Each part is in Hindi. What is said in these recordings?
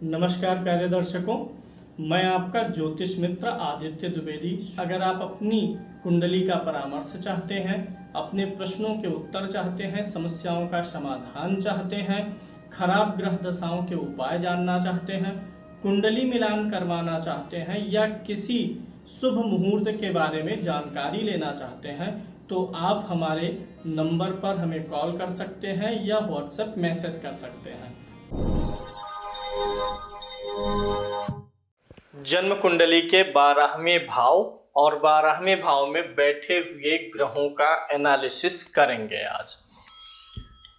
नमस्कार प्यारे दर्शकों, मैं आपका ज्योतिष मित्र आदित्य द्विवेदी। अगर आप अपनी कुंडली का परामर्श चाहते हैं, अपने प्रश्नों के उत्तर चाहते हैं, समस्याओं का समाधान चाहते हैं, खराब ग्रह दशाओं के उपाय जानना चाहते हैं, कुंडली मिलान करवाना चाहते हैं या किसी शुभ मुहूर्त के बारे में जानकारी लेना चाहते हैं, तो आप हमारे नंबर पर हमें कॉल कर सकते हैं या व्हाट्सएप मैसेज कर सकते हैं। जन्म कुंडली के 12वें भाव और 12वें भाव में बैठे हुए ग्रहों का एनालिसिस करेंगे आज।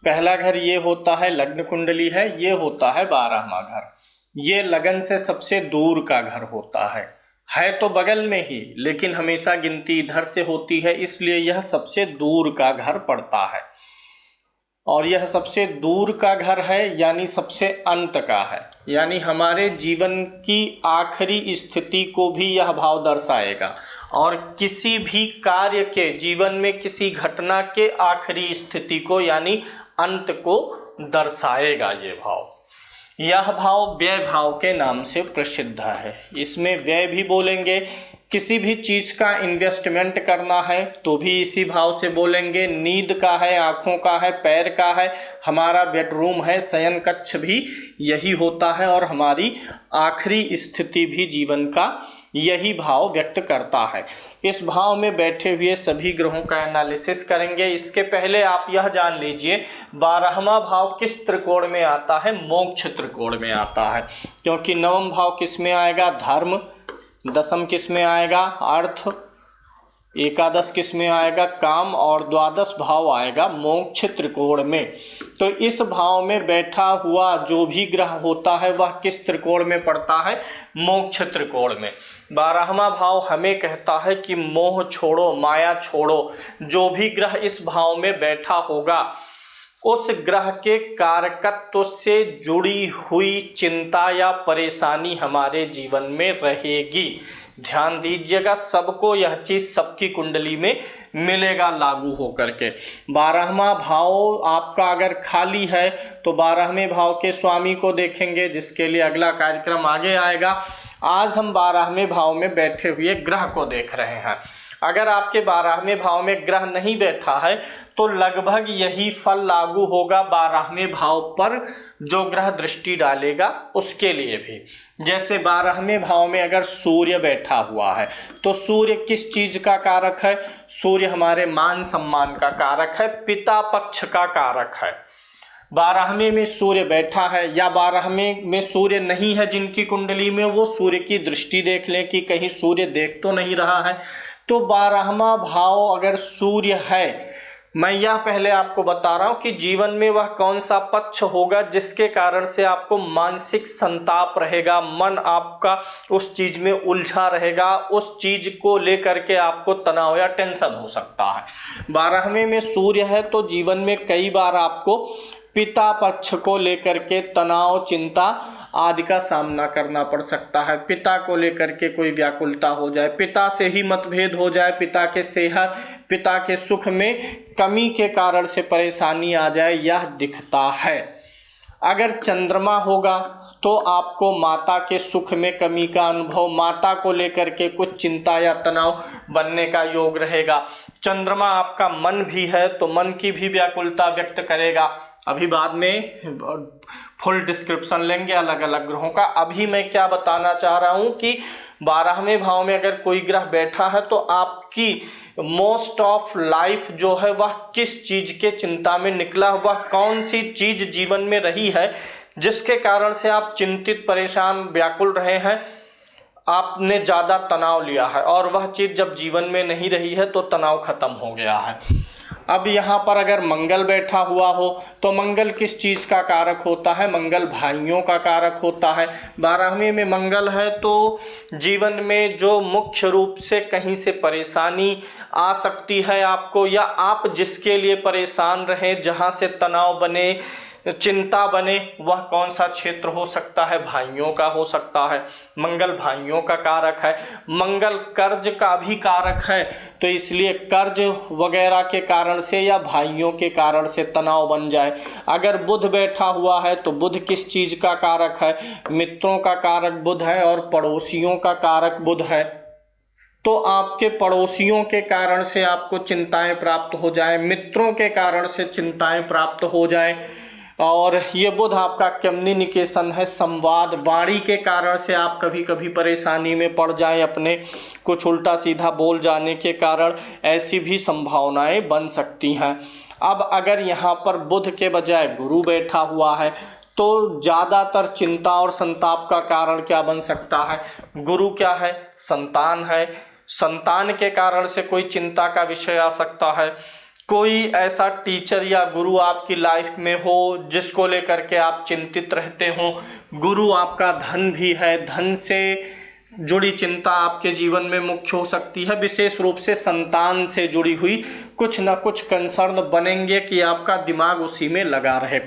पहला घर ये होता है, लग्न कुंडली है, ये होता है 12वां घर। ये लगन से सबसे दूर का घर होता है तो बगल में ही, लेकिन हमेशा गिनती इधर से होती है, इसलिए यह सबसे दूर का घर पड़ता है। और यह सबसे दूर का घर है यानी सबसे अंत का है, यानी हमारे जीवन की आखिरी स्थिति को भी यह भाव दर्शाएगा और किसी भी कार्य के, जीवन में किसी घटना के आखिरी स्थिति को यानी अंत को दर्शाएगा। ये भाव, यह भाव व्यय भाव के नाम से प्रसिद्ध है। इसमें व्यय भी बोलेंगे, किसी भी चीज का इन्वेस्टमेंट करना है तो भी इसी भाव से बोलेंगे। नींद का है, आंखों का है, पैर का है, हमारा बेडरूम है, शयन कक्ष भी यही होता है और हमारी आखिरी स्थिति भी जीवन का यही भाव व्यक्त करता है। इस भाव में बैठे हुए सभी ग्रहों का एनालिसिस करेंगे। इसके पहले आप यह जान लीजिए 12वां भाव किस त्रिकोण में आता है? मोक्ष त्रिकोण में आता है, क्योंकि 9वां भाव किस में आएगा? धर्म। 10वां किस में आएगा? अर्थ। 11 किस में आएगा? काम। और 12 भाव आएगा मोक्ष त्रिकोण में। तो इस भाव में बैठा हुआ जो भी ग्रह होता है वह किस त्रिकोण में पड़ता है? मोक्ष त्रिकोण में। 12वां भाव हमें कहता है कि मोह छोड़ो, माया छोड़ो। जो भी ग्रह इस भाव में बैठा होगा उस ग्रह के कारकत्व से जुड़ी हुई चिंता या परेशानी हमारे जीवन में रहेगी। ध्यान दीजिएगा, सबको यह चीज सबकी कुंडली में मिलेगा लागू होकर के। 12वां भाव आपका अगर खाली है तो 12वें भाव के स्वामी को देखेंगे, जिसके लिए अगला कार्यक्रम आगे आएगा। आज हम 12वें भाव में बैठे हुए ग्रह को देख रहे हैं। अगर आपके 12वें भाव में ग्रह नहीं बैठा है तो लगभग यही फल लागू होगा 12वें भाव पर जो ग्रह दृष्टि डालेगा उसके लिए भी। जैसे 12वें भाव में अगर सूर्य बैठा हुआ है तो सूर्य किस चीज का कारक है? सूर्य हमारे मान सम्मान का कारक है, पिता पक्ष का कारक है। 12वें में सूर्य बैठा है या 12वें में सूर्य नहीं है जिनकी कुंडली में, वो सूर्य की दृष्टि देख लें कि कहीं सूर्य देख तो नहीं रहा है। तो 12वां भाव अगर सूर्य है, मैं यह पहले आपको बता रहा हूं कि जीवन में वह कौन सा पक्ष होगा जिसके कारण से आपको मानसिक संताप रहेगा, मन आपका उस चीज में उलझा रहेगा, उस चीज को लेकर के आपको तनाव या टेंशन हो सकता है। 12वें में सूर्य है तो जीवन में कई बार आपको पिता पक्ष को लेकर के तनाव, चिंता आदि का सामना करना पड़ सकता है। पिता को लेकर के कोई व्याकुलता हो जाए, पिता से ही मतभेद हो जाए, पिता के सेहत, पिता के सुख में कमी के कारण से परेशानी आ जाए, यह दिखता है। अगर चंद्रमा होगा तो आपको माता के सुख में कमी का अनुभव, माता को लेकर के कुछ चिंता या तनाव बनने का योग रहेगा। चंद्रमा आपका मन भी है तो मन की भी व्याकुलता व्यक्त करेगा। अभी बाद में फुल डिस्क्रिप्शन लेंगे अलग अलग ग्रहों का। अभी मैं क्या बताना चाह रहा हूं कि 12वें भाव में अगर कोई ग्रह बैठा है तो आपकी मोस्ट ऑफ लाइफ जो है वह किस चीज के चिंता में निकला, वह कौन सी चीज जीवन में रही है जिसके कारण से आप चिंतित, परेशान, व्याकुल रहे हैं, आपने ज्यादा तनाव लिया है, और वह चीज जब जीवन में नहीं रही है तो तनाव खत्म हो गया है। अब यहाँ पर अगर मंगल बैठा हुआ हो तो मंगल किस चीज का कारक होता है? मंगल भाइयों का कारक होता है। 12वें में मंगल है तो जीवन में जो मुख्य रूप से कहीं से परेशानी आ सकती है आपको, या आप जिसके लिए परेशान रहे, जहाँ से तनाव बने, चिंता बने वह कौन सा क्षेत्र हो सकता है? भाइयों का हो सकता है। मंगल भाइयों का कारक है। मंगल कर्ज का भी कारक है, तो इसलिए कर्ज वगैरह के कारण से या भाइयों के कारण से तनाव बन जाए। अगर बुध बैठा हुआ है तो बुध किस चीज का कारक है? मित्रों का कारक बुध है और पड़ोसियों का कारक बुध है। तो आपके पड़ोसियों के कारण से आपको चिंताएं प्राप्त हो जाए, मित्रों के कारण से चिंताएं प्राप्त हो जाए। और ये बुध आपका कम्युनिकेशन है, संवाद, वाणी के कारण से आप कभी कभी परेशानी में पड़ जाएं, अपने कुछ उल्टा सीधा बोल जाने के कारण ऐसी भी संभावनाएं बन सकती हैं। अब अगर यहाँ पर बुध के बजाय गुरु बैठा हुआ है तो ज़्यादातर चिंता और संताप का कारण क्या बन सकता है? गुरु क्या है? संतान है। संतान के कारण से कोई चिंता का विषय आ सकता है। कोई ऐसा टीचर या गुरु आपकी लाइफ में हो जिसको लेकर के आप चिंतित रहते हो। गुरु आपका धन भी है, धन से जुड़ी चिंता आपके जीवन में मुख्य हो सकती है। विशेष रूप से संतान से जुड़ी हुई कुछ ना कुछ कंसर्न बनेंगे कि आपका दिमाग उसी में लगा रहे।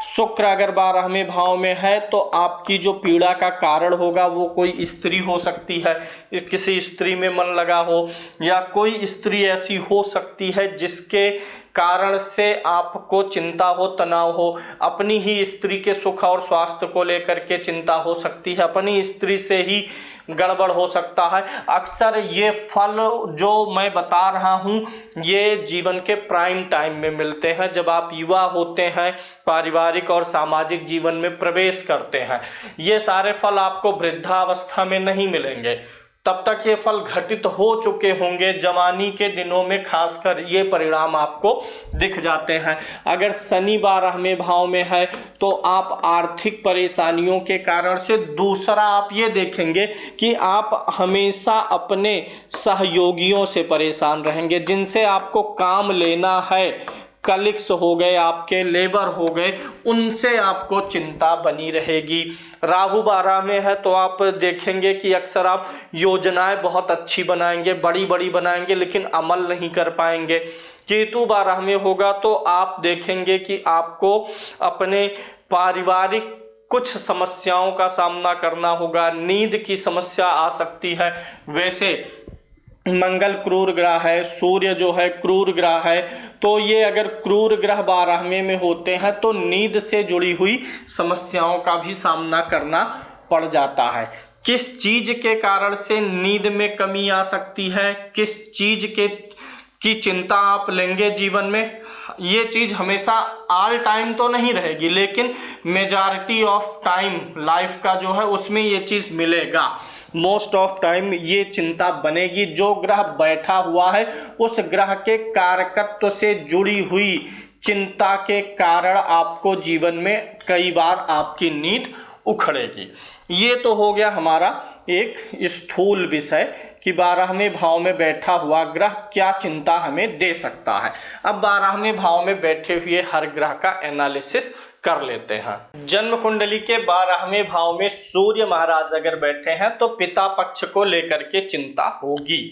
शुक्र अगर 12वें भाव में है तो आपकी जो पीड़ा का कारण होगा वो कोई स्त्री हो सकती है, किसी स्त्री में मन लगा हो, या कोई स्त्री ऐसी हो सकती है जिसके कारण से आपको चिंता हो, तनाव हो। अपनी ही स्त्री के सुख और स्वास्थ्य को लेकर के चिंता हो सकती है, अपनी स्त्री से ही गड़बड़ हो सकता है। अक्सर ये फल जो मैं बता रहा हूँ ये जीवन के प्राइम टाइम में मिलते हैं, जब आप युवा होते हैं, पारिवारिक और सामाजिक जीवन में प्रवेश करते हैं। ये सारे फल आपको वृद्धावस्था में नहीं मिलेंगे, तब तक ये फल घटित हो चुके होंगे। जवानी के दिनों में खासकर ये परिणाम आपको दिख जाते हैं। अगर शनि 12वें भाव में है तो आप आर्थिक परेशानियों के कारण से, दूसरा आप ये देखेंगे कि आप हमेशा अपने सहयोगियों से परेशान रहेंगे, जिनसे आपको काम लेना है, कलीग्स हो गए, आपके लेबर हो गए, उनसे आपको चिंता बनी रहेगी। राहु 12 में है तो आप देखेंगे कि अक्सर आप योजनाएं बहुत अच्छी बनाएंगे, बड़ी बड़ी बनाएंगे, लेकिन अमल नहीं कर पाएंगे। केतु 12 में होगा तो आप देखेंगे कि आपको अपने पारिवारिक कुछ समस्याओं का सामना करना होगा, नींद की समस्या आ सकती है। वैसे मंगल क्रूर ग्रह है, सूर्य जो है क्रूर ग्रह है, तो ये अगर क्रूर ग्रह 12वें में होते हैं तो नींद से जुड़ी हुई समस्याओं का भी सामना करना पड़ जाता है। किस चीज के कारण से नींद में कमी आ सकती है, किस चीज की चिंता आप लेंगे जीवन में, ये चीज हमेशा ऑल टाइम तो नहीं रहेगी, लेकिन मेजॉरिटी ऑफ टाइम लाइफ का जो है उसमें ये चीज मिलेगा। मोस्ट ऑफ टाइम ये चिंता बनेगी। जो ग्रह बैठा हुआ है उस ग्रह के कारकत्व से जुड़ी हुई चिंता के कारण आपको जीवन में कई बार आपकी नींद उखड़ेगी। ये तो हो गया हमारा एक स्थूल विषय कि 12वें भाव में बैठा हुआ ग्रह क्या चिंता हमें दे सकता है। अब 12वें भाव में बैठे हुए हर ग्रह का एनालिसिस कर लेते हैं। जन्म कुंडली के 12वें भाव में सूर्य महाराज अगर बैठे हैं तो पिता पक्ष को लेकर के चिंता होगी।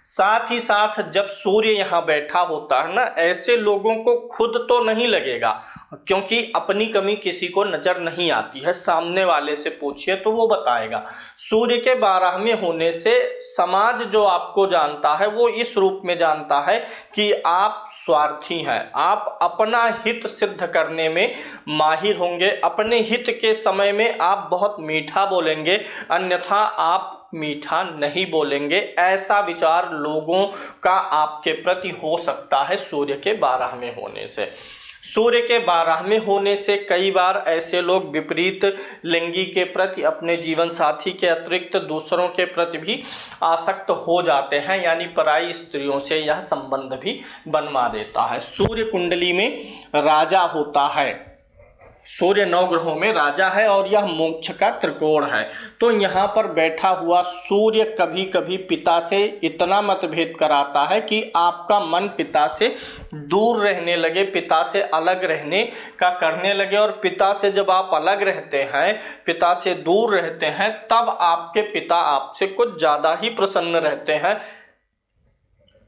साथ ही साथ जब सूर्य यहाँ बैठा होता है ना, ऐसे लोगों को खुद तो नहीं लगेगा, क्योंकि अपनी कमी किसी को नजर नहीं आती है, सामने वाले से पूछिए तो वो बताएगा। सूर्य के 12वें होने से समाज जो आपको जानता है वो इस रूप में जानता है कि आप स्वार्थी हैं, आप अपना हित सिद्ध करने में माहिर होंगे, अपने हित के समय में आप बहुत मीठा बोलेंगे, अन्यथा आप मीठा नहीं बोलेंगे। ऐसा विचार लोगों का आपके प्रति हो सकता है सूर्य के 12वें होने से। सूर्य के 12वें होने से कई बार ऐसे लोग विपरीत लिंगी के प्रति, अपने जीवन साथी के अतिरिक्त दूसरों के प्रति भी आसक्त हो जाते हैं, यानी पराई स्त्रियों से यह संबंध भी बनवा देता है। सूर्य कुंडली में राजा होता है, सूर्य 9 ग्रहों में राजा है और यह मोक्ष का त्रिकोण है। तो यहाँ पर बैठा हुआ सूर्य कभी कभी पिता से इतना मतभेद कराता है कि आपका मन पिता से दूर रहने लगे, पिता से अलग रहने का करने लगे। और पिता से जब आप अलग रहते हैं, पिता से दूर रहते हैं, तब आपके पिता आपसे कुछ ज़्यादा ही प्रसन्न रहते हैं।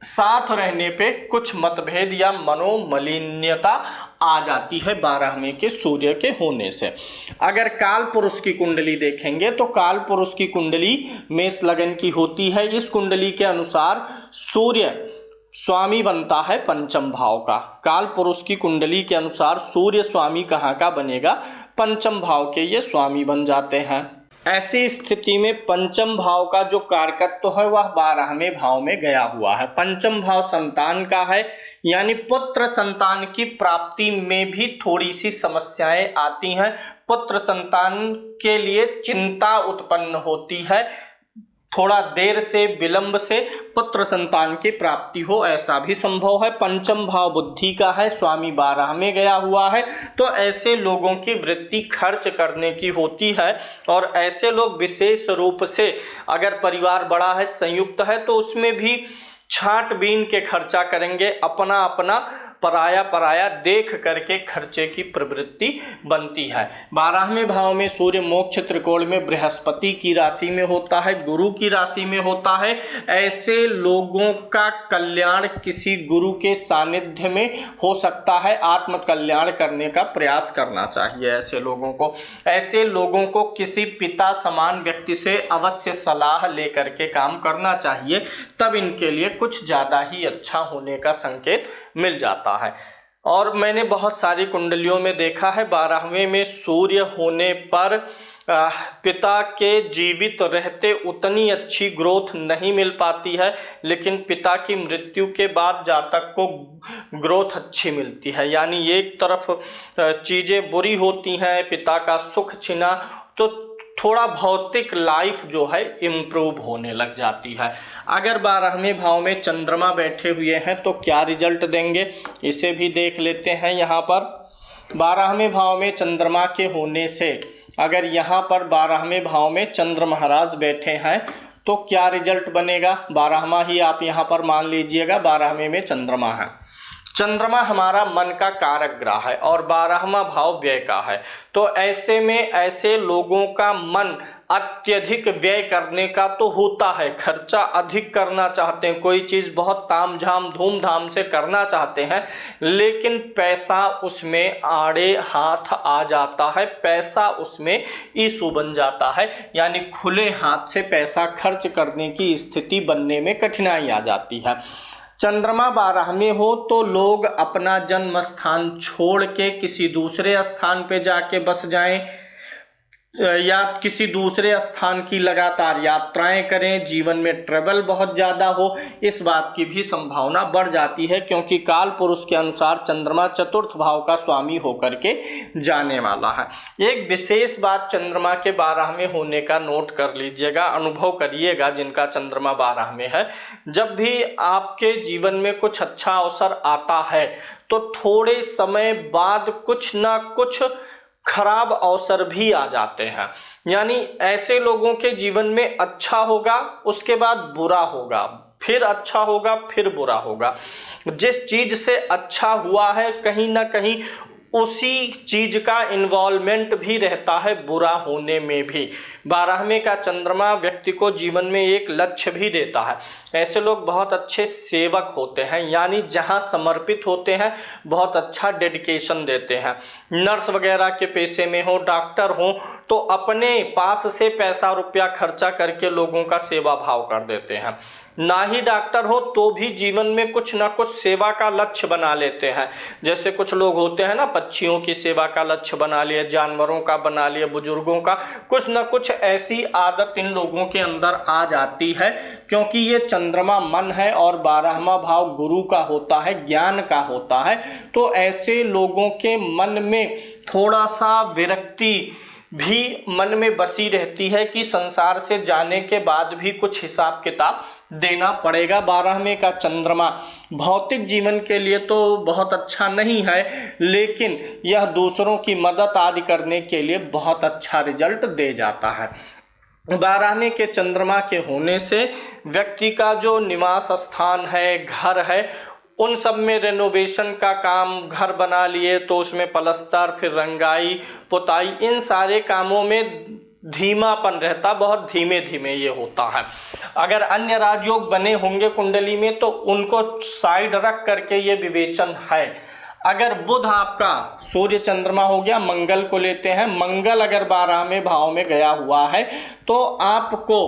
साथ रहने पे कुछ मतभेद या मनोमलिन्यता आ जाती है 12वें के सूर्य के होने से। अगर काल पुरुष की कुंडली देखेंगे तो काल पुरुष की कुंडली मेष लगन की होती है। इस कुंडली के अनुसार सूर्य स्वामी बनता है पंचम भाव का। काल पुरुष की कुंडली के अनुसार सूर्य स्वामी कहाँ का बनेगा? पंचम भाव के ये स्वामी बन जाते हैं। ऐसी स्थिति में पंचम भाव का जो कारकत्व है वह 12वें भाव में गया हुआ है। पंचम भाव संतान का है, यानी पुत्र संतान की प्राप्ति में भी थोड़ी सी समस्याएं आती हैं। पुत्र संतान के लिए चिंता उत्पन्न होती है, थोड़ा देर से विलंब से पुत्र संतान की प्राप्ति हो, ऐसा भी संभव है। पंचम भाव बुद्धि का है, स्वामी 12 में गया हुआ है, तो ऐसे लोगों की वृत्ति खर्च करने की होती है। और ऐसे लोग विशेष रूप से, अगर परिवार बड़ा है, संयुक्त है, तो उसमें भी छांट-बीन के खर्चा करेंगे। अपना अपना पराया पराया देख करके खर्चे की प्रवृत्ति बनती है। 12वें भाव में सूर्य मोक्ष त्रिकोण में बृहस्पति की राशि में होता है, गुरु की राशि में होता है। ऐसे लोगों का कल्याण किसी गुरु के सानिध्य में हो सकता है। आत्म कल्याण करने का प्रयास करना चाहिए ऐसे लोगों को। ऐसे लोगों को किसी पिता समान व्यक्ति से अवश्य सलाह लेकर के काम करना चाहिए, तब इनके लिए कुछ ज़्यादा ही अच्छा होने का संकेत मिल जाता है। और मैंने बहुत सारी कुंडलियों में देखा है 12वें में सूर्य होने पर पिता के जीवित रहते उतनी अच्छी ग्रोथ नहीं मिल पाती है, लेकिन पिता की मृत्यु के बाद जातक को ग्रोथ अच्छी मिलती है। यानी एक तरफ चीज़ें बुरी होती हैं, पिता का सुख छिना, तो थोड़ा भौतिक लाइफ जो है इम्प्रूव होने लग जाती है। अगर 12वें भाव में चंद्रमा बैठे हुए हैं तो क्या रिजल्ट देंगे, इसे भी देख लेते हैं। यहाँ पर 12वें भाव में चंद्रमा के होने से, अगर यहाँ पर 12वें भाव में चंद्र महाराज बैठे हैं तो क्या रिजल्ट बनेगा? 12वां ही आप यहाँ पर मान लीजिएगा, 12वें में चंद्रमा है। चंद्रमा हमारा मन का कारक ग्रह है और 12वां भाव व्यय का है। तो ऐसे में ऐसे लोगों का मन अत्यधिक व्यय करने का तो होता है, खर्चा अधिक करना चाहते हैं, कोई चीज़ बहुत तामझाम धूमधाम से करना चाहते हैं, लेकिन पैसा उसमें आड़े हाथ आ जाता है, पैसा उसमें इशू बन जाता है। यानी खुले हाथ से पैसा खर्च करने की स्थिति बनने में कठिनाई आ जाती है। चंद्रमा 12वें हो तो लोग अपना जन्म स्थान छोड़ के किसी दूसरे स्थान पे जाके बस जाएं, या किसी दूसरे स्थान की लगातार यात्राएं करें, जीवन में ट्रेवल बहुत ज़्यादा हो, इस बात की भी संभावना बढ़ जाती है, क्योंकि काल पुरुष के अनुसार चंद्रमा चतुर्थ भाव का स्वामी होकर के जाने वाला है। एक विशेष बात चंद्रमा के 12वें होने का नोट कर लीजिएगा, अनुभव करिएगा जिनका चंद्रमा 12 में है। जब भी आपके जीवन में कुछ अच्छा अवसर आता है तो थोड़े समय बाद कुछ ना कुछ खराब अवसर भी आ जाते हैं। यानी ऐसे लोगों के जीवन में अच्छा होगा, उसके बाद बुरा होगा, फिर अच्छा होगा, फिर बुरा होगा। जिस चीज से अच्छा हुआ है कहीं ना कहीं उसी चीज का इन्वॉल्वमेंट भी रहता है बुरा होने में भी। 12वें का चंद्रमा व्यक्ति को जीवन में एक लक्ष्य भी देता है। ऐसे लोग बहुत अच्छे सेवक होते हैं, यानी जहां समर्पित होते हैं बहुत अच्छा डेडिकेशन देते हैं। नर्स वगैरह के पेशे में हो, डॉक्टर हो, तो अपने पास से पैसा रुपया खर्चा करके लोगों का सेवा भाव कर देते हैं। ना ही डॉक्टर हो तो भी जीवन में कुछ ना कुछ सेवा का लक्ष्य बना लेते हैं। जैसे कुछ लोग होते हैं ना, पक्षियों की सेवा का लक्ष्य बना लिया, जानवरों का बना लिया, बुजुर्गों का, कुछ ना कुछ ऐसी आदत इन लोगों के अंदर आ जाती है, क्योंकि ये चंद्रमा मन है और 12वां भाव गुरु का होता है, ज्ञान का होता है। तो ऐसे लोगों के मन में थोड़ा सा विरक्ति भी मन में बसी रहती है कि संसार से जाने के बाद भी कुछ हिसाब किताब देना पड़ेगा। 12वें का चंद्रमा भौतिक जीवन के लिए तो बहुत अच्छा नहीं है, लेकिन यह दूसरों की मदद आदि करने के लिए बहुत अच्छा रिजल्ट दे जाता है। 12वें के चंद्रमा के होने से व्यक्ति का जो निवास स्थान है, घर है, उन सब में रेनोवेशन का काम, घर बना लिए तो उसमें पलस्तर, फिर रंगाई, पुताई, इन सारे कामों में धीमापन रहता, बहुत धीमे धीमे ये होता है। अगर अन्य राजयोग बने होंगे कुंडली में तो उनको साइड रख करके ये विवेचन है। अगर बुध आपका सूर्य चंद्रमा हो गया, मंगल को लेते हैं, मंगल अगर 12वें भाव में गया हुआ है तो आपको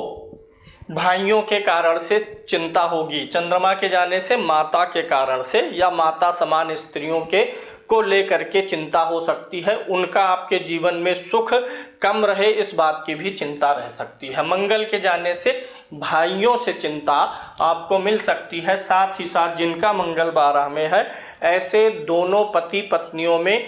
भाइयों के कारण से चिंता होगी। चंद्रमा के जाने से माता के कारण से या माता समान स्त्रियों के को लेकर के चिंता हो सकती है, उनका आपके जीवन में सुख कम रहे इस बात की भी चिंता रह सकती है। मंगल के जाने से भाइयों से चिंता आपको मिल सकती है। साथ ही साथ जिनका मंगल 12 में है ऐसे दोनों पति पत्नियों में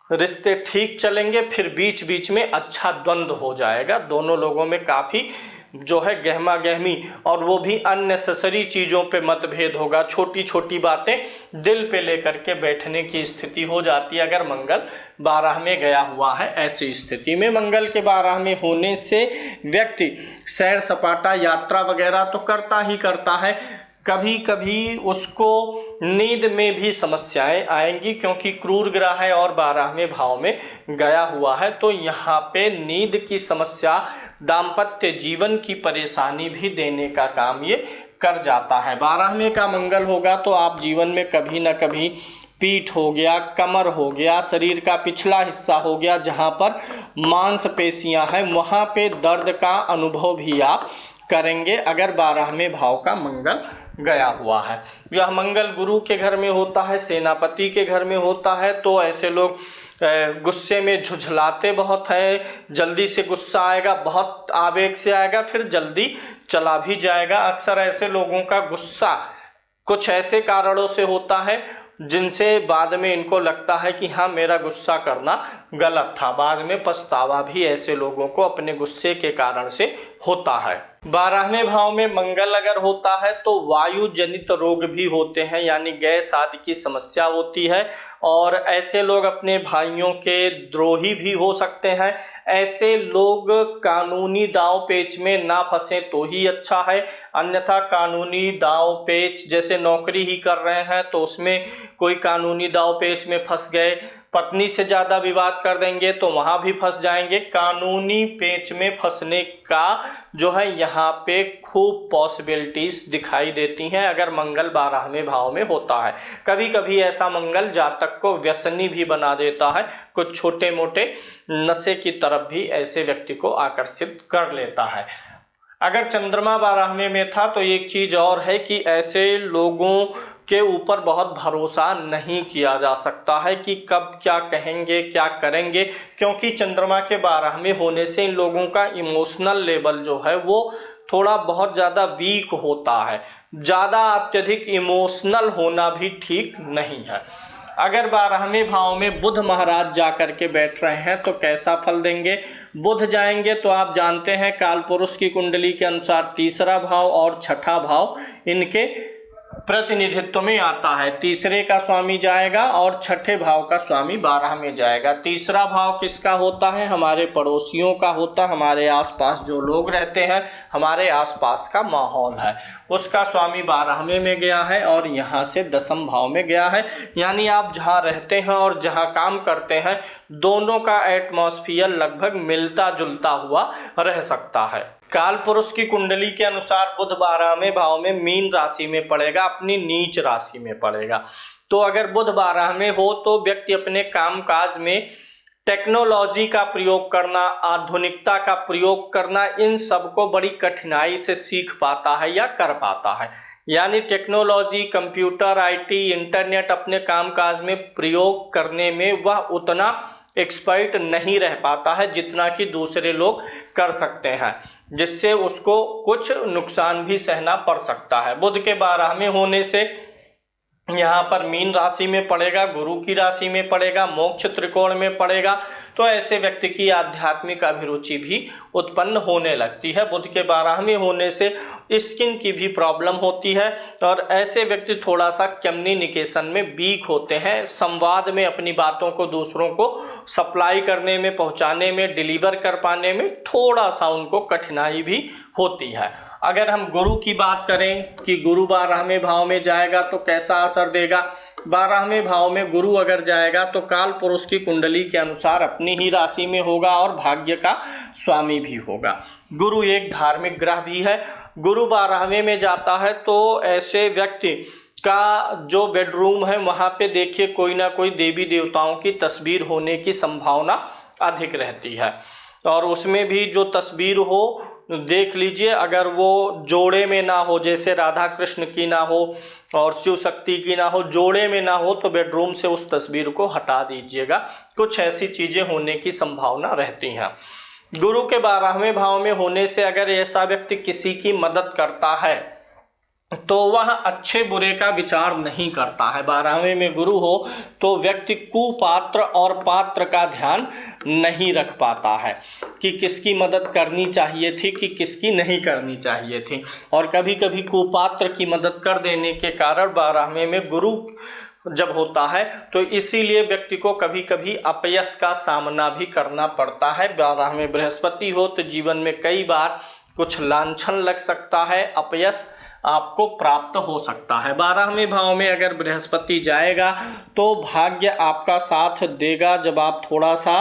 रिश्ते ठीक चलेंगे, फिर बीच बीच में अच्छा द्वंद्व हो जाएगा। दोनों लोगों में काफ़ी जो है गहमा गहमी और वो भी अननेसेसरी चीज़ों पे मतभेद होगा। छोटी छोटी बातें दिल पे लेकर के बैठने की स्थिति हो जाती है अगर मंगल 12 में गया हुआ है। ऐसी स्थिति में मंगल के 12 में होने से व्यक्ति सैर सपाटा यात्रा वगैरह तो करता ही करता है, कभी कभी उसको नींद में भी समस्याएं आएंगी क्योंकि क्रूर ग्रह है और 12वें भाव में गया हुआ है। तो यहाँ पे नींद की समस्या, दाम्पत्य जीवन की परेशानी भी देने का काम ये कर जाता है। 12वें का मंगल होगा तो आप जीवन में कभी ना कभी पीठ हो गया, कमर हो गया, शरीर का पिछला हिस्सा हो गया, जहाँ पर मांसपेशियां हैं वहाँ पे दर्द का अनुभव भी आप करेंगे अगर 12वें भाव का मंगल गया हुआ है। यह मंगल गुरु के घर में होता है, सेनापति के घर में होता है, तो ऐसे लोग गुस्से में झुझलाते बहुत है, जल्दी से गुस्सा आएगा, बहुत आवेग से आएगा, फिर जल्दी चला भी जाएगा। अक्सर ऐसे लोगों का गुस्सा कुछ ऐसे कारणों से होता है जिनसे बाद में इनको लगता है कि हाँ मेरा गुस्सा करना गलत था, बाद में पछतावा भी ऐसे लोगों को अपने गुस्से के कारण से होता है। 12वें भाव में मंगल अगर होता है तो वायु जनित रोग भी होते हैं, यानी गैस आदि की समस्या होती है और ऐसे लोग अपने भाइयों के द्रोही भी हो सकते हैं। ऐसे लोग कानूनी दाव पेच में ना फंसे तो ही अच्छा है, अन्यथा कानूनी दाव पेच जैसे नौकरी ही कर रहे हैं तो उसमें कोई कानूनी दाव पेच में फंस गए, पत्नी से ज़्यादा विवाद कर देंगे तो वहाँ भी फंस जाएंगे। कानूनी पेच में फंसने का जो है यहाँ पे खूब पॉसिबिलिटीज दिखाई देती हैं अगर मंगल 12वें भाव में होता है। कभी कभी ऐसा मंगल जातक को व्यसनी भी बना देता है, कुछ छोटे मोटे नशे की तरफ भी ऐसे व्यक्ति को आकर्षित कर लेता है। अगर चंद्रमा 12वें में था तो एक चीज़ और है कि ऐसे लोगों के ऊपर बहुत भरोसा नहीं किया जा सकता है कि कब क्या कहेंगे क्या करेंगे, क्योंकि चंद्रमा के 12वें होने से इन लोगों का इमोशनल लेवल जो है वो थोड़ा बहुत ज़्यादा वीक होता है। ज़्यादा अत्यधिक इमोशनल होना भी ठीक नहीं है। अगर 12वें भाव में बुध महाराज जा कर के बैठ रहे हैं तो कैसा फल देंगे? बुध जाएंगे तो आप जानते हैं कालपुरुष की कुंडली के अनुसार तीसरा भाव और छठा भाव इनके प्रतिनिधित्व में आता है। तीसरे का स्वामी जाएगा और छठे भाव का स्वामी 12 में जाएगा। तीसरा भाव किसका होता है? हमारे पड़ोसियों का होता है, हमारे आसपास जो लोग रहते हैं, हमारे आसपास का माहौल है, उसका स्वामी 12वें में गया है और यहाँ से 10वें भाव में गया है। यानी आप जहाँ रहते हैं और जहाँ काम करते हैं दोनों का एटमॉस्फियर लगभग मिलता जुलता हुआ रह सकता है। काल पुरुष की कुंडली के अनुसार बुध 12वें भाव में मीन राशि में पड़ेगा, अपनी नीच राशि में पड़ेगा। तो अगर बुध 12 में हो तो व्यक्ति अपने कामकाज में टेक्नोलॉजी का प्रयोग करना, आधुनिकता का प्रयोग करना, इन सब को बड़ी कठिनाई से सीख पाता है या कर पाता है। यानी टेक्नोलॉजी, कंप्यूटर, आईटी, इंटरनेट अपने कामकाज में प्रयोग करने में वह उतना एक्सपर्ट नहीं रह पाता है जितना कि दूसरे लोग कर सकते हैं, जिससे उसको कुछ नुकसान भी सहना पड़ सकता है। बुध के 12वें होने से यहाँ पर मीन राशि में पड़ेगा, गुरु की राशि में पड़ेगा, मोक्ष त्रिकोण में पड़ेगा, तो ऐसे व्यक्ति की आध्यात्मिक अभिरुचि भी उत्पन्न होने लगती है। बुध के 12वें होने से स्किन की भी प्रॉब्लम होती है और ऐसे व्यक्ति थोड़ा सा कम्युनिकेशन में वीक होते हैं, संवाद में अपनी बातों को दूसरों को सप्लाई करने में, पहुंचाने में, डिलीवर कर पाने में थोड़ा सा उनको कठिनाई भी होती है। अगर हम गुरु की बात करें कि गुरु 12वें भाव में जाएगा तो कैसा असर देगा? 12वें भाव में गुरु अगर जाएगा तो काल पुरुष की कुंडली के अनुसार अपनी ही राशि में होगा और भाग्य का स्वामी भी होगा। गुरु एक धार्मिक ग्रह भी है। गुरु 12वें में जाता है तो ऐसे व्यक्ति का जो बेडरूम है वहाँ पे देखिए कोई ना कोई देवी देवताओं की तस्वीर होने की संभावना अधिक रहती है। और उसमें भी जो तस्वीर हो देख लीजिए, अगर वो जोड़े में ना हो, जैसे राधा कृष्ण की ना हो और शिव शक्ति की ना हो, जोड़े में ना हो, तो बेडरूम से उस तस्वीर को हटा दीजिएगा। कुछ ऐसी चीज़ें होने की संभावना रहती हैं। गुरु के 12वें भाव में होने से अगर ऐसा व्यक्ति किसी की मदद करता है तो वह अच्छे बुरे का विचार नहीं करता है। 12वें में गुरु हो तो व्यक्ति कुपात्र और पात्र का ध्यान नहीं रख पाता है कि किसकी मदद करनी चाहिए थी कि किसकी नहीं करनी चाहिए थी, और कभी कभी कुपात्र की मदद कर देने के कारण 12वें में गुरु जब होता है तो इसीलिए व्यक्ति को कभी कभी अपयश का सामना भी करना पड़ता है। 12वें बृहस्पति हो तो जीवन में कई बार कुछ लांछन लग सकता है, अपयश आपको प्राप्त हो सकता है। 12वें भाव में अगर बृहस्पति जाएगा तो भाग्य आपका साथ देगा। जब आप थोड़ा सा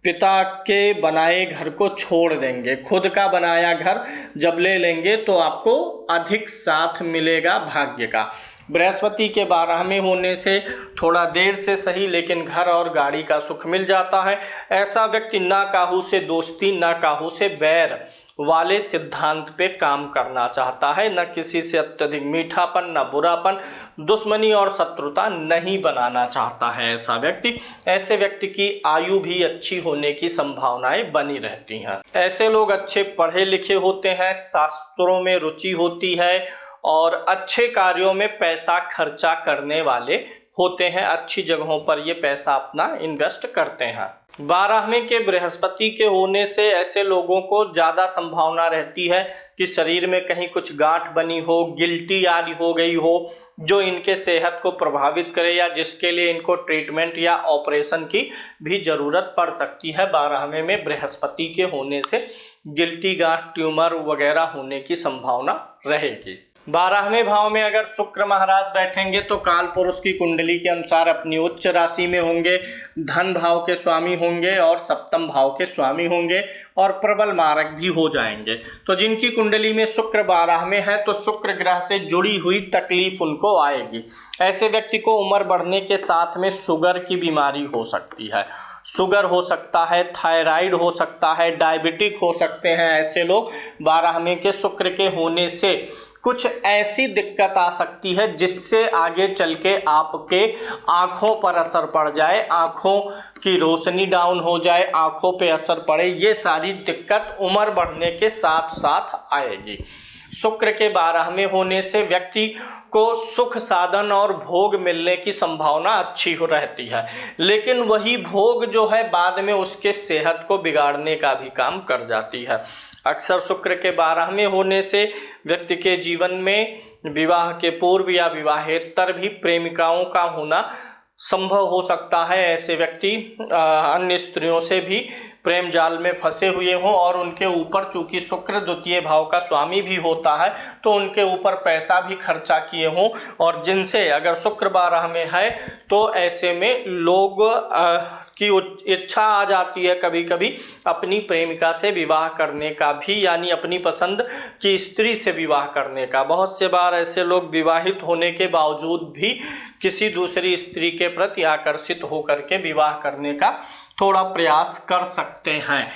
पिता के बनाए घर को छोड़ देंगे, खुद का बनाया घर जब ले लेंगे तो आपको अधिक साथ मिलेगा भाग्य का। बृहस्पति के 12वें होने से थोड़ा देर से सही लेकिन घर और गाड़ी का सुख मिल जाता है। ऐसा व्यक्ति ना काहू से दोस्ती ना काहू से बैर वाले सिद्धांत पे काम करना चाहता है, न किसी से अत्यधिक मीठापन न बुरापन, दुश्मनी और शत्रुता नहीं बनाना चाहता है ऐसा व्यक्ति। ऐसे व्यक्ति की आयु भी अच्छी होने की संभावनाएं बनी रहती हैं। ऐसे लोग अच्छे पढ़े लिखे होते हैं, शास्त्रों में रुचि होती है और अच्छे कार्यों में पैसा खर्चा करने वाले होते हैं। अच्छी जगहों पर ये पैसा अपना इन्वेस्ट करते हैं। 12वें के बृहस्पति के होने से ऐसे लोगों को ज़्यादा संभावना रहती है कि शरीर में कहीं कुछ गांठ बनी हो, गिल्टी आदि हो गई हो, जो इनके सेहत को प्रभावित करे या जिसके लिए इनको ट्रीटमेंट या ऑपरेशन की भी ज़रूरत पड़ सकती है। 12वें में बृहस्पति के होने से गिल्टी गांठ, ट्यूमर वगैरह होने की संभावना रहेगी। 12वें भाव में अगर शुक्र महाराज बैठेंगे तो काल पुरुष की कुंडली के अनुसार अपनी उच्च राशि में होंगे, धन भाव के स्वामी होंगे और सप्तम भाव के स्वामी होंगे और प्रबल मारक भी हो जाएंगे। तो जिनकी कुंडली में शुक्र 12वें है तो शुक्र ग्रह से जुड़ी हुई तकलीफ उनको आएगी। ऐसे व्यक्ति को उम्र बढ़ने के साथ में शुगर की बीमारी हो सकती है। शुगर हो सकता है, थायराइड हो सकता है, डायबिटिक हो सकते हैं। ऐसे लोग 12वें के शुक्र के होने से कुछ ऐसी दिक्कत आ सकती है जिससे आगे चल के आपके आँखों पर असर पड़ जाए, आँखों की रोशनी डाउन हो जाए, आँखों पे असर पड़े। ये सारी दिक्कत उम्र बढ़ने के साथ साथ आएगी। शुक्र के 12वें होने से व्यक्ति को सुख साधन और भोग मिलने की संभावना अच्छी हो रहती है, लेकिन वही भोग जो है बाद में उसके सेहत को बिगाड़ने का भी काम कर जाती है। अक्सर शुक्र के 12वें होने से व्यक्ति के जीवन में विवाह के पूर्व या विवाहेतर भी प्रेमिकाओं का होना संभव हो सकता है। ऐसे व्यक्ति अन्य स्त्रियों से भी प्रेम जाल में फंसे हुए हों और उनके ऊपर चूंकि शुक्र द्वितीय भाव का स्वामी भी होता है तो उनके ऊपर पैसा भी खर्चा किए हों, और जिनसे अगर शुक्र 12वें है तो ऐसे में लोग की इच्छा आ जाती है कभी कभी अपनी प्रेमिका से विवाह करने का भी, यानी अपनी पसंद की स्त्री से विवाह करने का। बहुत से बार ऐसे लोग विवाहित होने के बावजूद भी किसी दूसरी स्त्री के प्रति आकर्षित होकर के विवाह करने का थोड़ा प्रयास कर सकते हैं।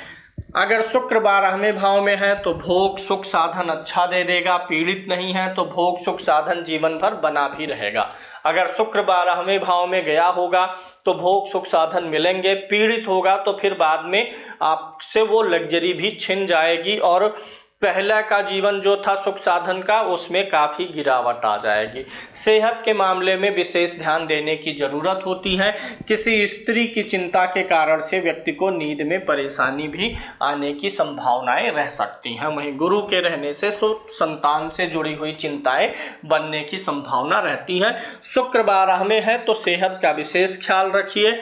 अगर शुक्र 12वें भाव में है तो भोग सुख साधन अच्छा दे देगा, पीड़ित नहीं है तो भोग सुख साधन जीवन भर बना भी रहेगा। अगर शुक्र 12वें भाव में गया होगा तो भोग सुख साधन मिलेंगे, पीड़ित होगा तो फिर बाद में आपसे वो लग्जरी भी छिन जाएगी और पहला का जीवन जो था सुख साधन का उसमें काफ़ी गिरावट आ जाएगी। सेहत के मामले में विशेष ध्यान देने की ज़रूरत होती है। किसी स्त्री की चिंता के कारण से व्यक्ति को नींद में परेशानी भी आने की संभावनाएं रह सकती हैं। वहीं गुरु के रहने से संतान से जुड़ी हुई चिंताएं बनने की संभावना रहती है। शुक्र 12वें है तो सेहत का विशेष ख्याल रखिए,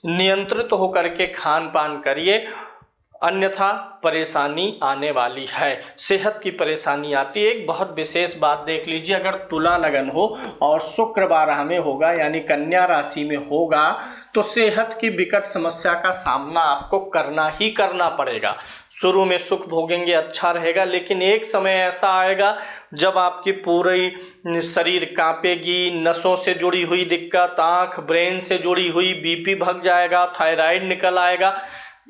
नियंत्रित होकर के खान पान करिए, अन्यथा परेशानी आने वाली है। सेहत की परेशानी आती है। एक बहुत विशेष बात देख लीजिए, अगर तुला लगन हो और शुक्र 12वें होगा यानी कन्या राशि में होगा तो सेहत की विकट समस्या का सामना आपको करना ही करना पड़ेगा। शुरू में सुख भोगेंगे, अच्छा रहेगा, लेकिन एक समय ऐसा आएगा जब आपकी पूरी शरीर कांपेगी, नसों से जुड़ी हुई दिक्कत, आँख ब्रेन से जुड़ी हुई, बीपी भग जाएगा, थायराइड निकल आएगा।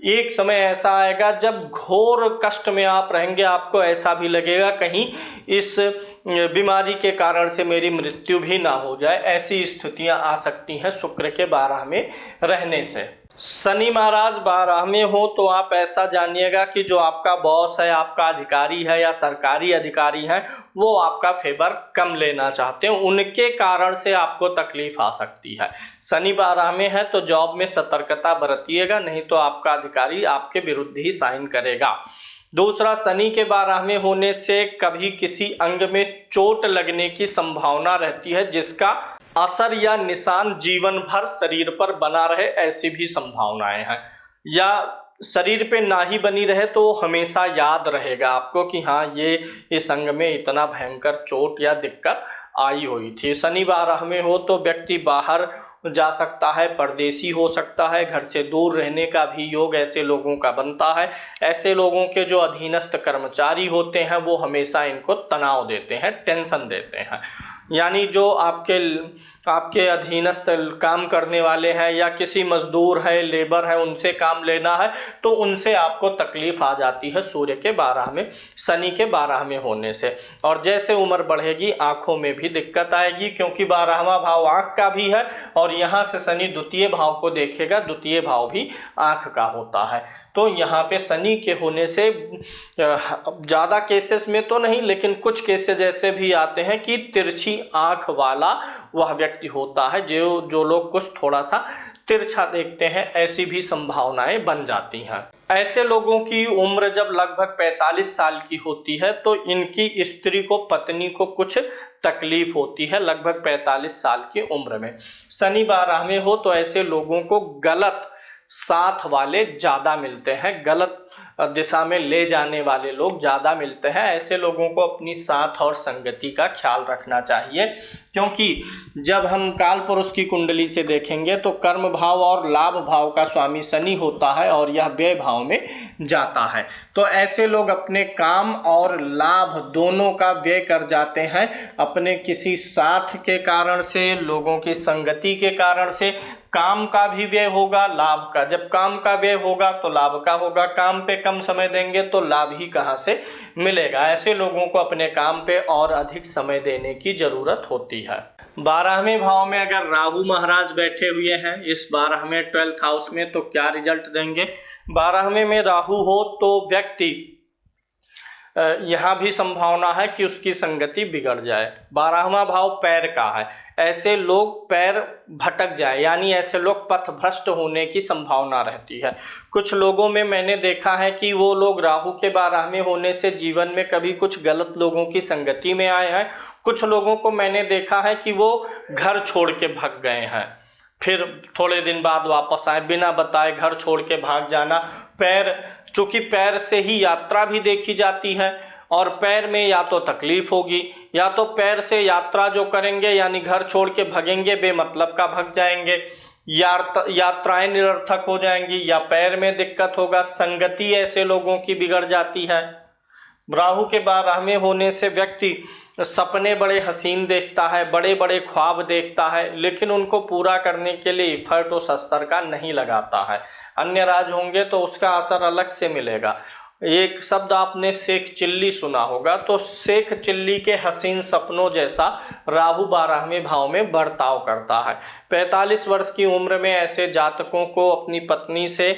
एक समय ऐसा आएगा जब घोर कष्ट में आप रहेंगे, आपको ऐसा भी लगेगा कहीं इस बीमारी के कारण से मेरी मृत्यु भी ना हो जाए। ऐसी स्थितियां आ सकती हैं शुक्र के 12 में रहने से। शनि महाराज 12 में हो तो आप ऐसा जानिएगा कि जो आपका बॉस है, आपका अधिकारी है या सरकारी अधिकारी है, वो आपका फेवर कम लेना चाहते हैं, उनके कारण से आपको तकलीफ आ सकती है। शनि 12 में है तो जॉब में सतर्कता बरतिएगा, नहीं तो आपका अधिकारी आपके विरुद्ध ही साइन करेगा। दूसरा, शनि के 12 में होने से कभी किसी अंग में चोट लगने की संभावना रहती है, जिसका असर या निशान जीवन भर शरीर पर बना रहे, ऐसी भी संभावनाएं हैं। या शरीर पे ना ही बनी रहे तो हमेशा याद रहेगा आपको कि हाँ, ये इस अंग में इतना भयंकर चोट या दिक्कत आई हुई थी। शनि 12 में हो तो व्यक्ति बाहर जा सकता है, परदेसी हो सकता है, घर से दूर रहने का भी योग ऐसे लोगों का बनता है। ऐसे लोगों के जो अधीनस्थ कर्मचारी होते हैं वो हमेशा इनको तनाव देते हैं, टेंशन देते हैं। यानी जो आपके अधीनस्थ काम करने वाले हैं या किसी मजदूर है, लेबर है, उनसे काम लेना है तो उनसे आपको तकलीफ आ जाती है सूर्य के 12 में, शनि के 12 में होने से। और जैसे उम्र बढ़ेगी आंखों में भी दिक्कत आएगी, क्योंकि 12वां भाव आंख का भी है और यहाँ से शनि द्वितीय भाव को देखेगा, द्वितीय भाव भी आंख का होता है। तो यहाँ पे शनि के होने से ज़्यादा केसेस में तो नहीं, लेकिन कुछ केसेस ऐसे भी आते हैं कि तिरछी आंख वाला वह व्यक्ति होता है, जो लोग कुछ थोड़ा सा तिरछा देखते हैं, ऐसी भी संभावनाएं बन जाती हैं। ऐसे लोगों की उम्र जब लगभग 45 साल की होती है तो इनकी स्त्री को, पत्नी को कुछ तकलीफ होती है लगभग 45 साल की उम्र में। शनि 12 में हो तो ऐसे लोगों को गलत साथ वाले ज़्यादा मिलते हैं, गलत दिशा में ले जाने वाले लोग ज़्यादा मिलते हैं। ऐसे लोगों को अपनी साथ और संगति का ख्याल रखना चाहिए, क्योंकि जब हम काल पुरुष की कुंडली से देखेंगे तो कर्म भाव और लाभ भाव का स्वामी शनि होता है और यह व्यय भाव में जाता है। तो ऐसे लोग अपने काम और लाभ दोनों का व्यय कर जाते हैं, अपने किसी साथ के कारण से, लोगों की संगति के कारण से। काम का भी व्यय होगा, लाभ का। जब काम का व्यय होगा तो लाभ का होगा, काम पे कम समय देंगे तो लाभ ही कहाँ से मिलेगा। ऐसे लोगों को अपने काम पे और अधिक समय देने की जरूरत होती है। 12वें भाव में अगर राहु महाराज बैठे हुए हैं इस 12वें 12th हाउस में, तो क्या रिजल्ट देंगे। 12वें में राहु हो तो व्यक्ति यहाँ भी संभावना है कि उसकी संगति बिगड़ जाए। 12वां भाव पैर का है, ऐसे लोग पैर भटक जाए, यानी ऐसे लोग पथ भ्रष्ट होने की संभावना रहती है। कुछ लोगों में मैंने देखा है कि वो लोग राहु के 12वें होने से जीवन में कभी कुछ गलत लोगों की संगति में आए हैं। कुछ लोगों को मैंने देखा है कि वो घर छोड़ के भाग गए हैं, फिर थोड़े दिन बाद वापस आए, बिना बताए घर छोड़ के भाग जाना। चूंकि पैर से ही यात्रा भी देखी जाती है और पैर में या तो तकलीफ होगी या तो पैर से यात्रा जो करेंगे यानी घर छोड़ के भगेंगे, बेमतलब का भग जाएंगे, यात्राएं निरर्थक हो जाएंगी, या पैर में दिक्कत होगा, संगति ऐसे लोगों की बिगड़ जाती है। राहु के 12वें होने से व्यक्ति सपने बड़े हसीन देखता है, बड़े बड़े ख्वाब देखता है, लेकिन उनको पूरा करने के लिए एफर्ट उस स्तर का नहीं लगाता है। अन्य राज होंगे तो उसका असर अलग से मिलेगा। एक शब्द आपने शेख चिल्ली सुना होगा, तो शेख चिल्ली के हसीन सपनों जैसा राहु 12वें भाव में बर्ताव करता है। 45 वर्ष की उम्र में ऐसे जातकों को अपनी पत्नी से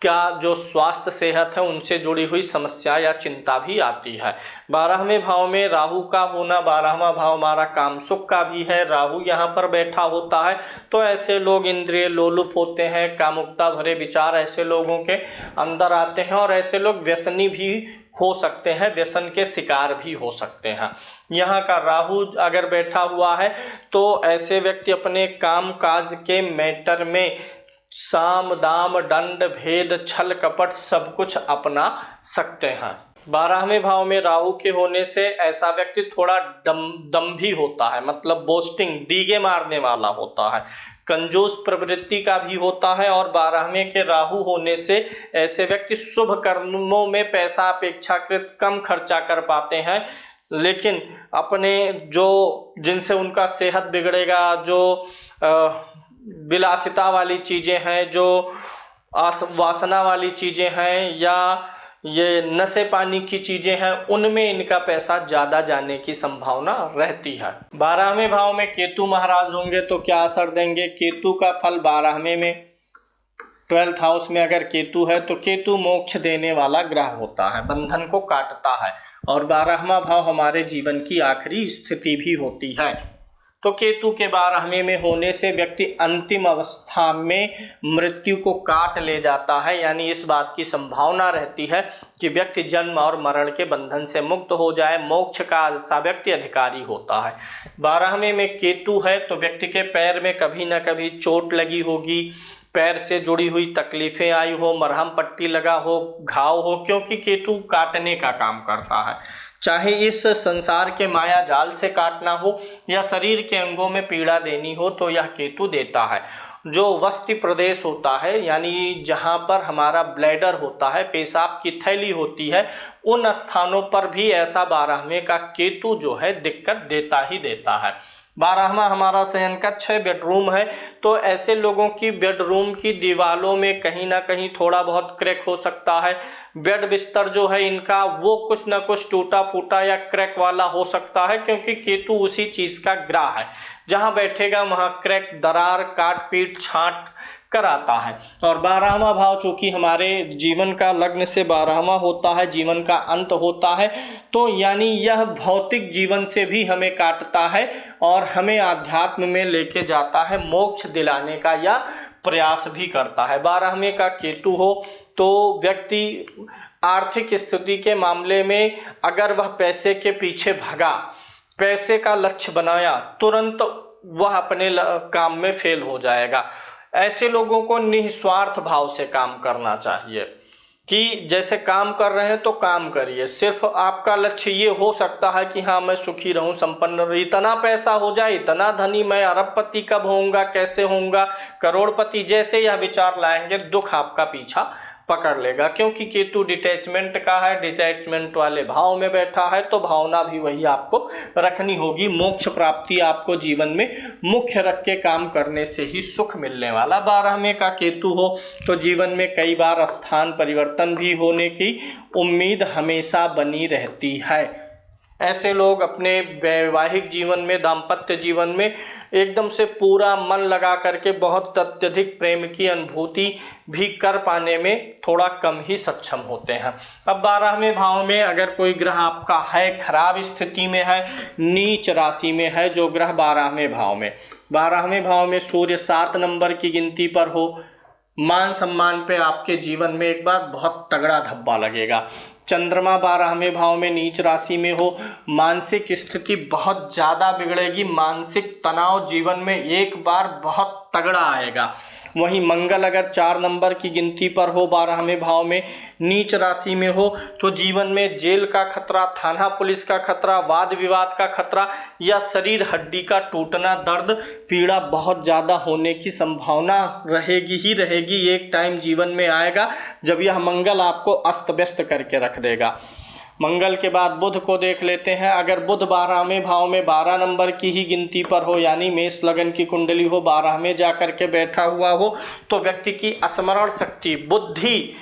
का जो स्वास्थ्य सेहत है उनसे जुड़ी हुई समस्या या चिंता भी आती है। 12वें भाव में राहु का होना, 12वां भाव हमारा काम सुख का भी है, राहु यहाँ पर बैठा होता है, तो ऐसे लोग इंद्रिय लोलुप होते हैं, कामुकता भरे विचार ऐसे लोगों के अंदर आते हैं और ऐसे लोग व्यसनी भी हो सकते हैं, व्यसन के शिकार भी हो सकते हैं। यहाँ का राहु अगर बैठा हुआ है तो ऐसे व्यक्ति अपने काम काज के मैटर में साम दाम दंड भेद छल कपट सब कुछ अपना सकते हैं। 12वें भाव में राहु के होने से ऐसा व्यक्ति थोड़ा दम्भी होता है, मतलब बोस्टिंग, डीगे मारने वाला होता है, कंजूस प्रवृत्ति का भी होता है। और 12वें के राहु होने से ऐसे व्यक्ति शुभ कर्मों में पैसा अपेक्षाकृत कम खर्चा कर पाते हैं, लेकिन अपने जो जिनसे उनका सेहत बिगड़ेगा, जो विलासिता वाली चीज़ें हैं, जो वासना वाली चीज़ें हैं, या ये नशे पानी की चीज़ें हैं, उनमें इनका पैसा ज़्यादा जाने की संभावना रहती है। 12वें भाव में केतु महाराज होंगे तो क्या असर देंगे? केतु का फल 12वें में 12th हाउस में अगर केतु है तो केतु मोक्ष देने वाला ग्रह होता है, बंधन को काटता है, और 12वां भाव हमारे जीवन की आखिरी स्थिति भी होती है। तो केतु के 12वें में होने से व्यक्ति अंतिम अवस्था में मृत्यु को काट ले जाता है, यानी इस बात की संभावना रहती है कि व्यक्ति जन्म और मरण के बंधन से मुक्त हो जाए, मोक्ष का ऐसा व्यक्ति अधिकारी होता है। 12वें में केतु है तो व्यक्ति के पैर में कभी न कभी चोट लगी होगी, पैर से जुड़ी हुई तकलीफें आई हो, मरहम पट्टी लगा हो, घाव हो, क्योंकि केतु काटने का काम करता है। चाहे इस संसार के माया जाल से काटना हो या शरीर के अंगों में पीड़ा देनी हो, तो यह केतु देता है। जो वस्ति प्रदेश होता है, यानी जहाँ पर हमारा ब्लैडर होता है, पेशाब की थैली होती है, उन स्थानों पर भी ऐसा 12वें का केतु जो है दिक्कत देता ही देता है। 12वां हमारा शयन कक्ष है, बेडरूम है, तो ऐसे लोगों की बेडरूम की दीवारों में कहीं ना कहीं थोड़ा बहुत क्रैक हो सकता है। बेड बिस्तर जो है इनका वो कुछ ना कुछ टूटा फूटा या क्रैक वाला हो सकता है, क्योंकि केतु उसी चीज़ का ग्रह है। जहाँ बैठेगा वहाँ क्रैक, दरार, काट पीट, छांट कराता है। और 12वां भाव चूंकि हमारे जीवन का लग्न से 12वां होता है, जीवन का अंत होता है, तो यानी यह भौतिक जीवन से भी हमें काटता है और हमें आध्यात्म में लेके जाता है, मोक्ष दिलाने का या प्रयास भी करता है। 12वें का केतु हो तो व्यक्ति आर्थिक स्थिति के मामले में अगर वह पैसे के पीछे भगा, पैसे का लक्ष्य बनाया, तुरंत वह अपने काम में फेल हो जाएगा। ऐसे लोगों को निस्वार्थ भाव से काम करना चाहिए कि जैसे काम कर रहे हैं तो काम करिए। सिर्फ आपका लक्ष्य ये हो सकता है कि हाँ मैं सुखी रहूं, संपन्न रहूं, इतना पैसा हो जाए, इतना धनी, मैं अरबपति कब होऊंगा, कैसे होऊंगा, करोड़पति, जैसे यह विचार लाएंगे दुख आपका पीछा पकड़ लेगा। क्योंकि केतु डिटैचमेंट का है, डिटैचमेंट वाले भाव में बैठा है, तो भावना भी वही आपको रखनी होगी। मोक्ष प्राप्ति आपको जीवन में मुख्य रख के काम करने से ही सुख मिलने वाला। 12वें का केतु हो तो जीवन में कई बार स्थान परिवर्तन भी होने की उम्मीद हमेशा बनी रहती है। ऐसे लोग अपने वैवाहिक जीवन में, दाम्पत्य जीवन में एकदम से पूरा मन लगा करके बहुत अत्यधिक प्रेम की अनुभूति भी कर पाने में थोड़ा कम ही सक्षम होते हैं। अब 12वें भाव में अगर कोई ग्रह आपका है, खराब स्थिति में है, नीच राशि में है, जो ग्रह 12वें भाव में सूर्य 7 नंबर की गिनती पर हो, मान सम्मान पे आपके जीवन में एक बार बहुत तगड़ा धब्बा लगेगा। चंद्रमा 12वें भाव में नीच राशि में हो, मानसिक स्थिति बहुत ज़्यादा बिगड़ेगी, मानसिक तनाव जीवन में एक बार बहुत तगड़ा आएगा। वहीं मंगल अगर 4 नंबर की गिनती पर हो, 12वें भाव में नीच राशि में हो, तो जीवन में जेल का खतरा, थाना पुलिस का खतरा, वाद विवाद का खतरा या शरीर हड्डी का टूटना, दर्द पीड़ा बहुत ज़्यादा होने की संभावना रहेगी ही रहेगी। एक टाइम जीवन में आएगा जब यह मंगल आपको अस्त व्यस्त करके रख देगा। मंगल के बाद बुध को देख लेते हैं। अगर बुध 12वें भाव में 12 नंबर की ही गिनती पर हो, यानी मेष लगन की कुंडली हो, 12वें जा करके बैठा हुआ हो, तो व्यक्ति की स्मरण शक्ति, बुद्धि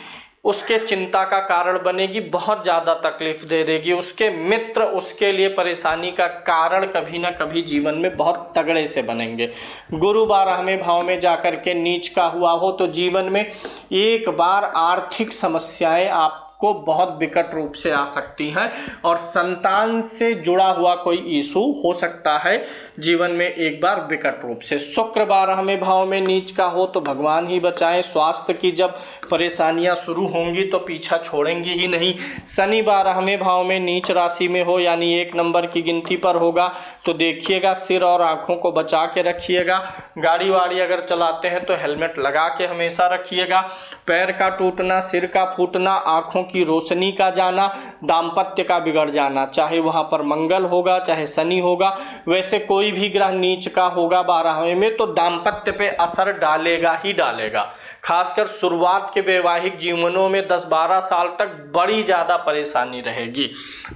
उसके चिंता का कारण बनेगी, बहुत ज़्यादा तकलीफ दे देगी। उसके मित्र उसके लिए परेशानी का कारण कभी ना कभी जीवन में बहुत तगड़े से बनेंगे। गुरु 12वें भाव में जाकर के नीच का हुआ हो तो जीवन में एक बार आर्थिक समस्याएं आपको बहुत विकट रूप से आ सकती हैं और संतान से जुड़ा हुआ कोई इशू हो सकता है जीवन में एक बार विकट रूप से। शुक्र 12वें भाव में नीच का हो तो भगवान ही बचाएं। स्वास्थ्य की जब परेशानियां शुरू होंगी तो पीछा छोड़ेंगी ही नहीं। शनि 12वें भाव में नीच राशि में हो यानी 1 नंबर की गिनती पर होगा तो देखिएगा सिर और आंखों को बचा के रखिएगा। गाड़ी वाड़ी अगर चलाते हैं तो हेलमेट लगा के हमेशा रखिएगा। पैर का टूटना, सिर का फूटना, आंखों की रोशनी का जाना, दाम्पत्य का बिगड़ जाना, चाहे वहां पर मंगल होगा चाहे शनि होगा, वैसे कोई भी ग्रह नीच का होगा 12वें में तो दाम्पत्य पे असर डालेगा ही डालेगा। खासकर शुरुआत के वैवाहिक जीवनों में 10-12 साल तक बड़ी ज़्यादा परेशानी रहेगी।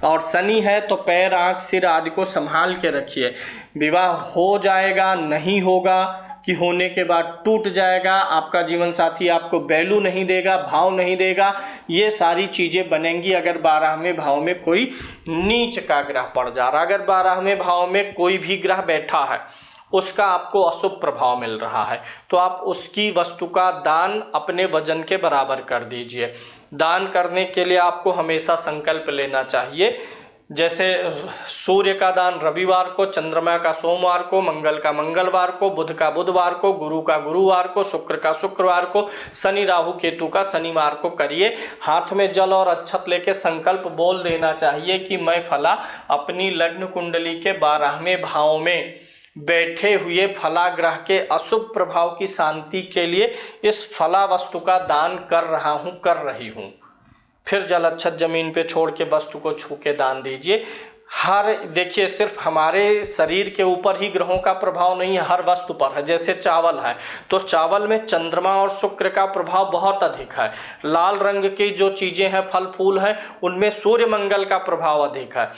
और शनि है तो पैर, आँख, सिर आदि को संभाल के रखिए। विवाह हो जाएगा, नहीं होगा कि होने के बाद टूट जाएगा, आपका जीवन साथी आपको वैल्यू नहीं देगा, भाव नहीं देगा, ये सारी चीज़ें बनेंगी अगर 12वें भाव में कोई नीच का ग्रह पड़ जा रहा। अगर 12वें भाव में कोई भी ग्रह बैठा है उसका आपको अशुभ प्रभाव मिल रहा है तो आप उसकी वस्तु का दान अपने वजन के बराबर कर दीजिए। दान करने के लिए आपको हमेशा संकल्प लेना चाहिए। जैसे सूर्य का दान रविवार को, चंद्रमा का सोमवार को, मंगल का मंगलवार को, बुध का बुधवार को, गुरु का गुरुवार को, शुक्र का शुक्रवार को, शनि राहु केतु का शनिवार को करिए। हाथ में जल और अक्षत लेके संकल्प बोल देना चाहिए कि मैं फला अपनी लग्न कुंडली के 12वें भाव में बैठे हुए फला ग्रह के अशुभ प्रभाव की शांति के लिए इस फला वस्तु का दान कर रहा हूं, कर रही हूं। फिर जल अक्षत जमीन पे छोड़ के वस्तु को छू के दान दीजिए। देखिए सिर्फ हमारे शरीर के ऊपर ही ग्रहों का प्रभाव नहीं है, हर वस्तु पर है। जैसे चावल है तो चावल में चंद्रमा और शुक्र का प्रभाव बहुत अधिक है। लाल रंग की जो चीजें हैं, फल फूल हैं, उनमें सूर्य मंगल का प्रभाव अधिक है।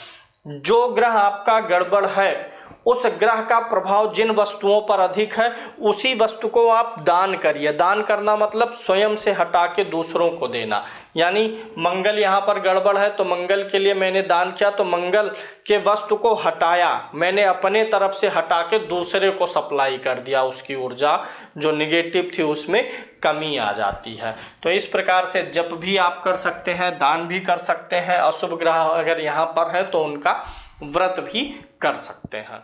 जो ग्रह आपका गड़बड़ है उस ग्रह का प्रभाव जिन वस्तुओं पर अधिक है उसी वस्तु को आप दान करिए। दान करना मतलब स्वयं से हटा के दूसरों को देना। यानी मंगल यहाँ पर गड़बड़ है तो मंगल के लिए मैंने दान किया तो मंगल के वस्तु को हटाया, मैंने अपने तरफ से हटा के दूसरे को सप्लाई कर दिया। उसकी ऊर्जा जो निगेटिव थी उसमें कमी आ जाती है। तो इस प्रकार से जप भी आप कर सकते हैं, दान भी कर सकते हैं। अशुभ ग्रह अगर यहाँ पर है तो उनका व्रत भी कर सकते हैं।